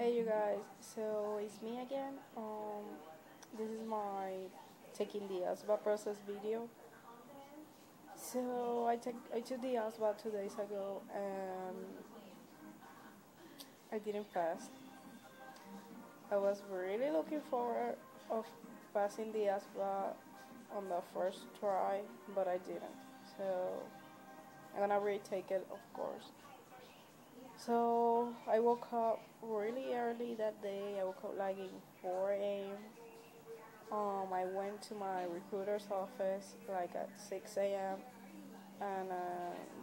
Hey you guys, so it's me again. This is my taking the ASVAB process video. So I took the ASVAB 2 days ago and I didn't pass. I was really looking forward of passing the ASVAB on the first try, but I didn't. So I'm gonna retake it, of course. So I woke up really early that day. I woke up like in 4 a.m. I went to my recruiter's office like at 6 a.m. and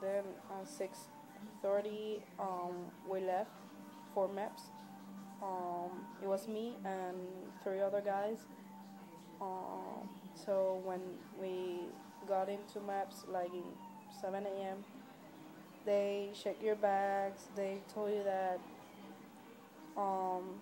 then at 6:30 we left for MEPS. It was me and three other guys. So when we got into MEPS like in 7 a.m., they check your bags. They told you that um,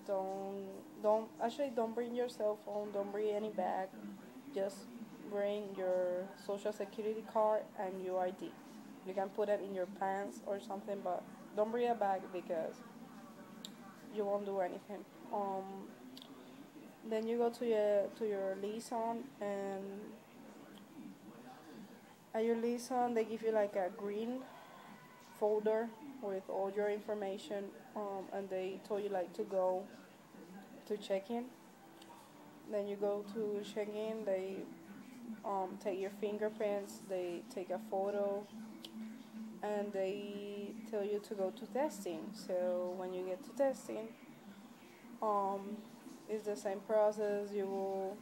don't don't bring your cell phone. Don't bring any bag. Just bring your social security card and your ID. You can put it in your pants or something, but don't bring a bag because you won't do anything. Then you go to your liaison, and at your liaison they give you like a green folder with all your information, and they told you like to go to check in. Then you go to check in. They take your fingerprints. They take a photo, and they tell you to go to testing. So when you get to testing, um, it's the same process. You will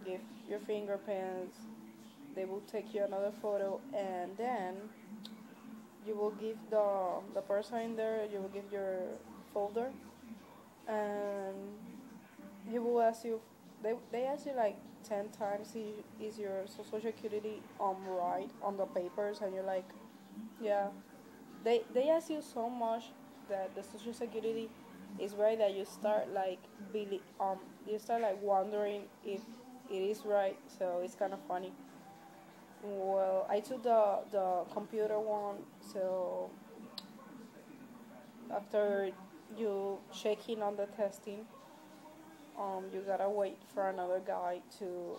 give your fingerprints. They will take you another photo, and then you will give the person in there. You will give your folder, and he will ask you. They ask you like 10 times is your social security right on the papers, and you're like, yeah. They ask you so much that the social security is right that you start like you start like wondering if it is right. So it's kind of funny. Well, I took the computer one. So after you check in on the testing, you gotta wait for another guy to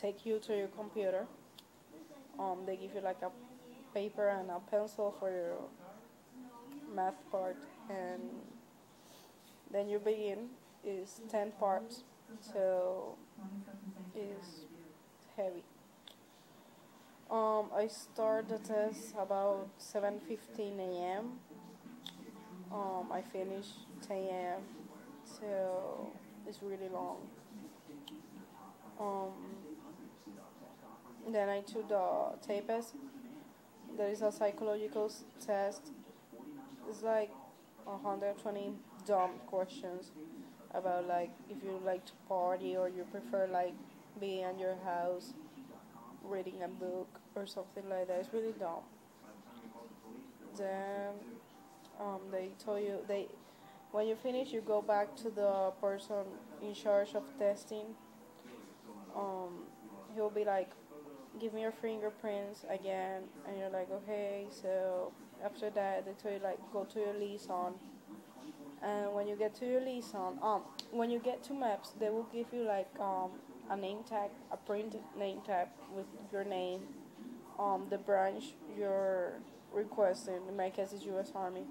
take you to your computer. They give you like a paper and a pencil for your math part, and then you begin. Is 10 parts, so it's heavy. I start the test about 7:15 a.m. I finish 10 a.m. So it's really long. Um, then I took the TAPES. There is a psychological test. It's like 120 dumb questions about like if you like to party or you prefer like being in your house reading a book or something like that. It's really dumb. Then they told you they when you finish you go back to the person in charge of testing. Um, he'll be like, give me your fingerprints again, and you're like, okay. So after that they tell you like go to your liaison, and when you get to MEPS they will give you like a name tag, a printed name tag with your name, the branch you're requesting. In my case, is U.S. Army,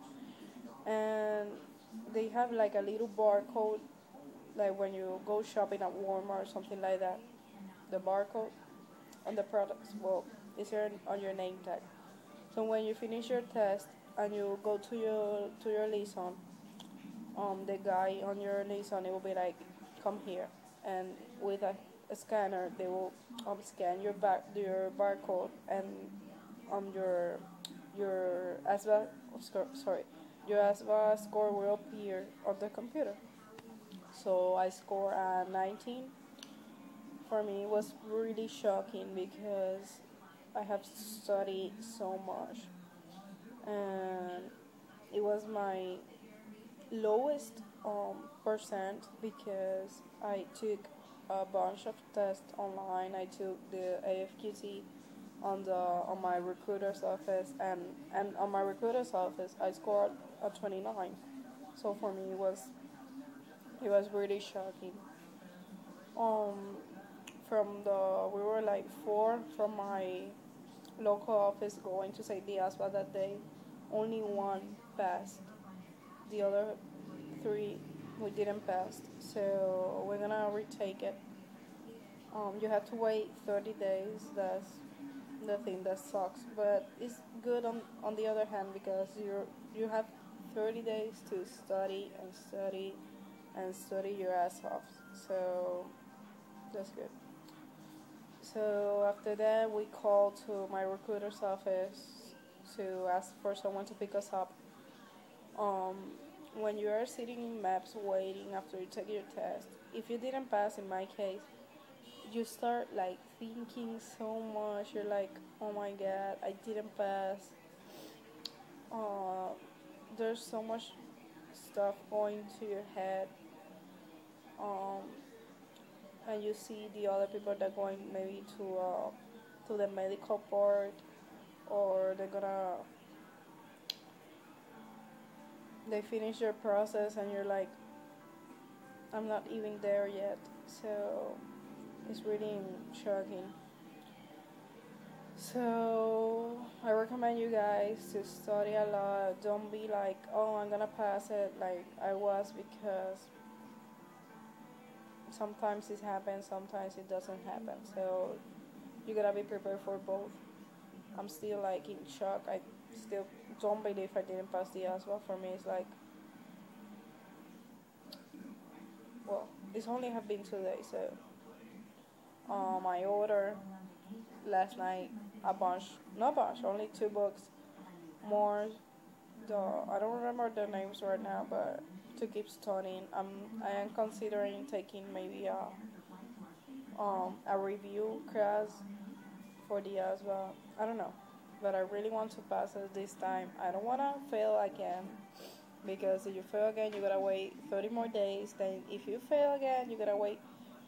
and they have like a little barcode, like when you go shopping at Walmart or something like that. The barcode on the products, well, is there on your name tag. So when you finish your test and you go to your liaison, the guy on your liaison, it will be like, come here, and with a scanner they will scan your barcode, and your ASVA sorry your ASVA score will appear on the computer. So I score a 19. For me, it was really shocking because I have studied so much, and it was my lowest percent because I took a bunch of tests online. I took the AFQT on my recruiter's office, and on my recruiter's office I scored a 29. So for me it was really shocking. Um, from the we were like four from my local office going to say the ASVAB that day. Only one passed. The other three we didn't pass. So we're gonna retake it. You have to wait 30 days. That's the thing that sucks, but it's good on the other hand because you have 30 days to study and study and study your ass off. So that's good. So after that, we called to my recruiter's office to ask for someone to pick us up. Um, when you are sitting in maps waiting after you take your test, if you didn't pass, in my case, you start like thinking so much. You're like, oh my god, I didn't pass. Uh, there's so much stuff going to your head. Um, and you see the other people that going maybe to the medical part, or they finish their process and you're like, I'm not even there yet. So it's really shocking. So I recommend you guys to study a lot. Don't be like, oh, I'm gonna pass it like I was, because sometimes it happens, sometimes it doesn't happen. So you gotta be prepared for both. I'm still like in shock. I still don't believe I didn't pass the ASVAB. For me, it's like, well, it's only have been 2 days. So I ordered last night a bunch, not bunch, only 2 books more. I don't remember their names right now, but to keep studying, I am considering taking maybe a review class for the ASVAB. I don't know, but I really want to pass it this time. I don't want to fail again, because if you fail again, you gotta wait 30 more days. Then if you fail again, you gotta wait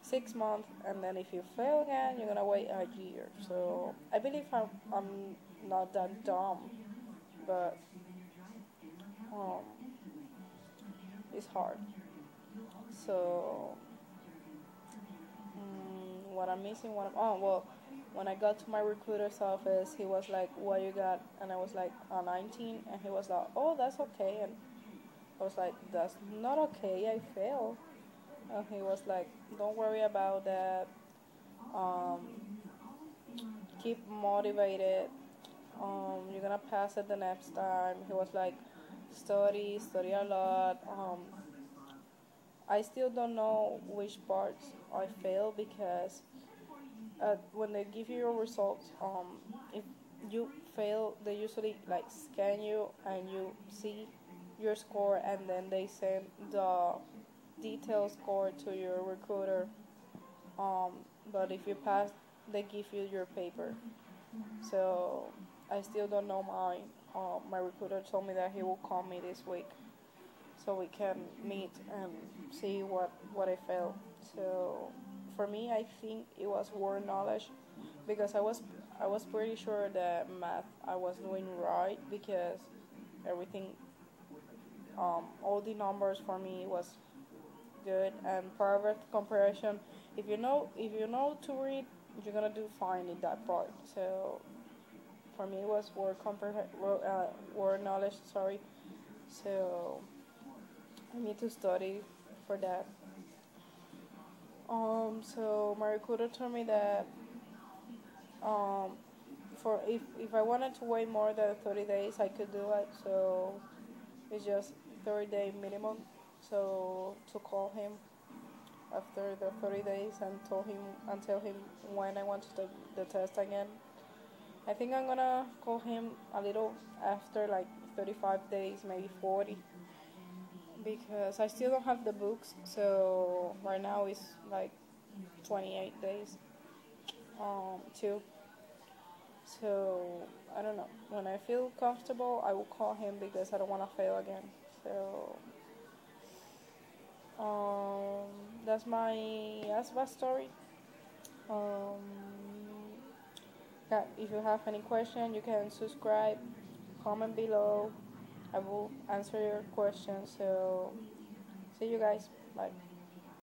6 months, and then if you fail again, you're gonna wait a year. So I believe I'm not that dumb, but um, it's hard. So what I'm missing, oh well, when I got to my recruiter's office, he was like, "What you got?" And I was like, "A 19," and he was like, "Oh, that's okay." And I was like, "That's not okay. I failed." And he was like, "Don't worry about that. Um, keep motivated. You're gonna pass it the next time." He was like, study a lot. I still don't know which parts I failed, because when they give you your results, if you fail, they usually like scan you and you see your score, and then they send the detailed score to your recruiter. Um, but if you pass, they give you your paper. So I still don't know mine. My recruiter told me that he will call me this week, so we can meet and see what I failed. So for me, I think it was word knowledge, because I was pretty sure that math I was doing right, because everything, all the numbers for me was good, and perfect comparison. If you know to read, you're gonna do fine in that part. So for me, it was word knowledge. Sorry. So I need to study for that. So my recruiter told me that um, for if I wanted to wait more than 30 days, I could do it. So it's just 30-day minimum. So to call him after the 30 days and tell him when I want to take the test again. I think I'm gonna call him a little after like 35 days, maybe 40, because I still don't have the books. So right now it's like 28 days too. So I don't know. When I feel comfortable, I will call him, because I don't want to fail again. So that's my ASVAB story. Um, If you have any question, you can subscribe, comment below. I will answer your questions. So see you guys. Bye.